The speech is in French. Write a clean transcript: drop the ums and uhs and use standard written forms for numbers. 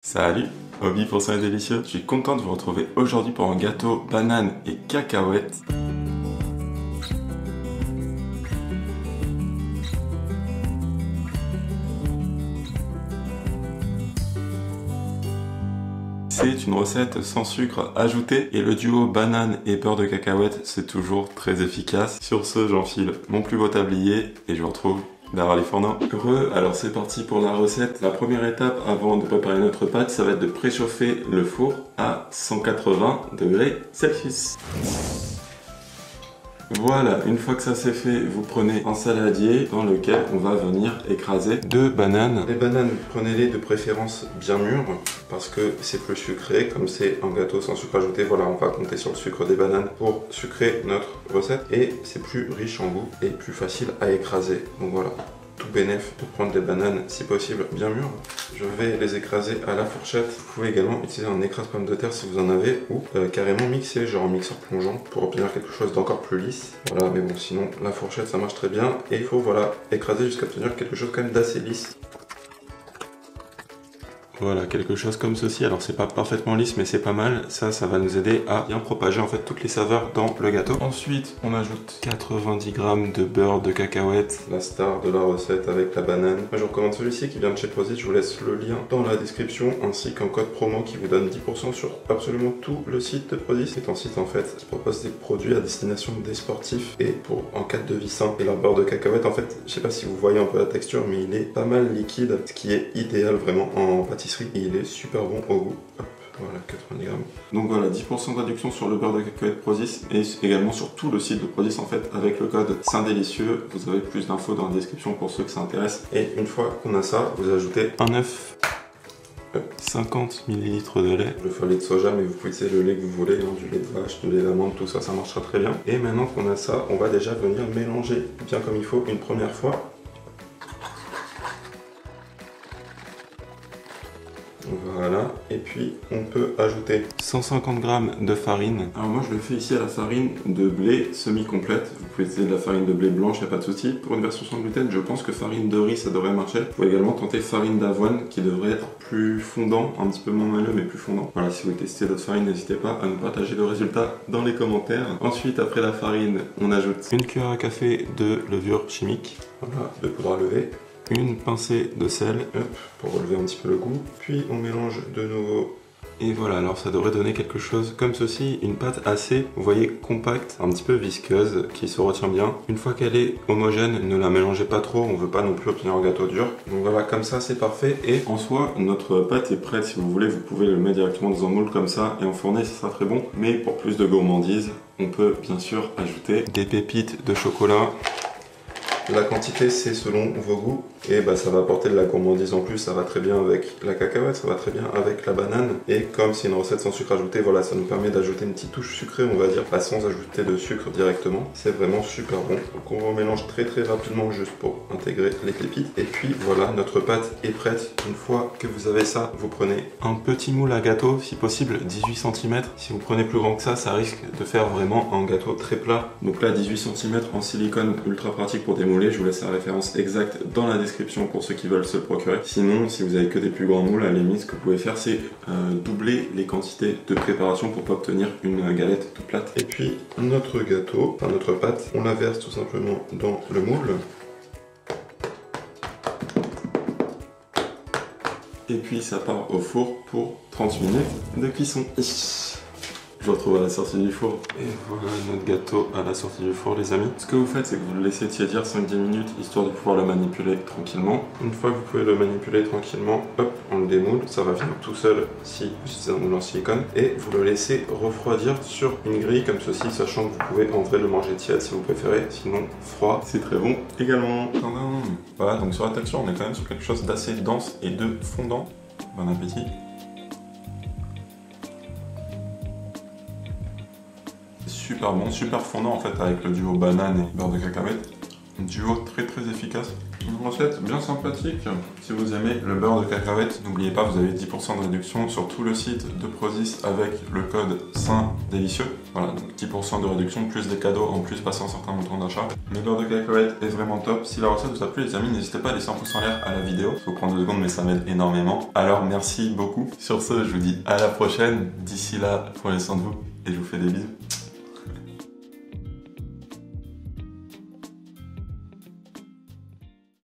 Salut, Hobby pour ça et délicieux. Je suis content de vous retrouver aujourd'hui pour un gâteau banane et cacahuètes. C'est une recette sans sucre ajouté et le duo banane et beurre de cacahuète c'est toujours très efficace. Sur ce, j'enfile mon plus beau tablier et je vous retrouve derrière les fourneaux. Heureux, alors c'est parti pour la recette. La première étape avant de préparer notre pâte, ça va être de préchauffer le four à 180 degrés Celsius. Voilà, une fois que ça c'est fait, vous prenez un saladier dans lequel on va venir écraser 2 bananes. Les bananes, prenez-les de préférence bien mûres parce que c'est plus sucré. Comme c'est un gâteau sans sucre ajouté, voilà, on va compter sur le sucre des bananes pour sucrer notre recette. Et c'est plus riche en goût et plus facile à écraser. Donc voilà, tout bénef de prendre des bananes si possible bien mûres. Je vais les écraser à la fourchette. Vous pouvez également utiliser un écrase-pomme de terre si vous en avez ou carrément mixer, genre un mixeur plongeant pour obtenir quelque chose d'encore plus lisse. Voilà, mais bon, sinon la fourchette ça marche très bien et il faut voilà écraser jusqu'à obtenir quelque chose quand même d'assez lisse. Voilà, quelque chose comme ceci. Alors c'est pas parfaitement lisse mais c'est pas mal. Ça va nous aider à bien propager en fait toutes les saveurs dans le gâteau. Ensuite, on ajoute 90 g de beurre de cacahuète, la star de la recette avec la banane. Moi je recommande celui-ci qui vient de chez Prozis. Je vous laisse le lien dans la description ainsi qu'un code promo qui vous donne 10% sur absolument tout le site de Prozis. C'est un site en fait qui propose des produits à destination des sportifs et pour en cas de vie sain. Et leur beurre de cacahuète en fait, je sais pas si vous voyez un peu la texture mais il est pas mal liquide, ce qui est idéal vraiment en pâtisserie. Et il est super bon au goût. Hop, voilà, 90 g. Donc voilà, 10% de réduction sur le beurre de cacahuète Prozis et également sur tout le site de Prozis en fait avec le code SAINDélicieux. Vous avez plus d'infos dans la description pour ceux que ça intéresse. Et une fois qu'on a ça, vous ajoutez un œuf, 50 ml de lait, le lait de soja, mais vous pouvez utiliser le lait que vous voulez, hein, du lait de vache, du lait d'amande, tout ça, ça marchera très bien. Et maintenant qu'on a ça, on va déjà venir mélanger bien comme il faut une première fois. Voilà, et puis on peut ajouter 150 g de farine. Alors moi je le fais ici à la farine de blé semi-complète. Vous pouvez utiliser de la farine de blé blanche, il n'y a pas de souci. Pour une version sans gluten, je pense que farine de riz ça devrait marcher. Vous pouvez également tenter farine d'avoine qui devrait être plus fondant, un petit peu moins moelleux mais plus fondant. Voilà, si vous voulez tester d'autres farines, n'hésitez pas à nous partager le résultat dans les commentaires. Ensuite, après la farine, on ajoute une cuillère à café de levure chimique, voilà, de poudre à lever. Une pincée de sel, hop, pour relever un petit peu le goût, puis on mélange de nouveau. Et voilà, alors ça devrait donner quelque chose comme ceci, une pâte assez, vous voyez, compacte, un petit peu visqueuse, qui se retient bien. Une fois qu'elle est homogène, ne la mélangez pas trop, on veut pas non plus obtenir un gâteau dur. Donc voilà, comme ça c'est parfait. Et en soi, notre pâte est prête, si vous voulez, vous pouvez le mettre directement dans un moule comme ça et enfourner, ça sera très bon. Mais pour plus de gourmandise, on peut bien sûr ajouter des pépites de chocolat. La quantité c'est selon vos goûts et bah, ça va apporter de la gourmandise en plus, ça va très bien avec la cacahuète, ça va très bien avec la banane et comme c'est une recette sans sucre ajouté, voilà, ça nous permet d'ajouter une petite touche sucrée on va dire, pas sans ajouter de sucre directement, c'est vraiment super bon. Donc on remélange très rapidement juste pour intégrer les pépites et puis voilà, notre pâte est prête. Une fois que vous avez ça, vous prenez un petit moule à gâteau, si possible 18 cm, si vous prenez plus grand que ça risque de faire vraiment un gâteau très plat. Donc là 18 cm en silicone, ultra pratique pour démouler. Je vous laisse la référence exacte dans la description pour ceux qui veulent se le procurer. Sinon, si vous avez que des plus grands moules, à la limite, ce que vous pouvez faire, c'est doubler les quantités de préparation pour pas obtenir une galette toute plate. Et puis, notre gâteau, enfin notre pâte, on la verse tout simplement dans le moule. Et puis, ça part au four pour 30 minutes de cuisson. Je vous retrouve à la sortie du four. Et voilà notre gâteau à la sortie du four les amis. Ce que vous faites c'est que vous le laissez tiédir 5-10 minutes histoire de pouvoir le manipuler tranquillement. Une fois que vous pouvez le manipuler tranquillement, hop, on le démoule. Ça va venir tout seul si vous utilisez un moule en silicone. Et vous le laissez refroidir sur une grille comme ceci, sachant que vous pouvez en vrai le manger tiède si vous préférez. Sinon froid, c'est très bon également. Voilà, donc sur la texture on est quand même sur quelque chose d'assez dense et de fondant. Bon appétit. Super bon, super fondant en fait avec le duo banane et beurre de cacahuète. Un duo très efficace. Une recette bien sympathique. Si vous aimez le beurre de cacahuète, n'oubliez pas, vous avez 10% de réduction sur tout le site de Prozis avec le code SAIN délicieux. Voilà, donc 10% de réduction, plus des cadeaux en plus passant certains montants d'achat. Le beurre de cacahuète est vraiment top. Si la recette vous a plu les amis, n'hésitez pas à laisser un pouce en l'air à la vidéo. Ça vous prend 2 secondes mais ça m'aide énormément. Alors merci beaucoup. Sur ce, je vous dis à la prochaine. D'ici là, prenez soin de vous et je vous fais des bisous.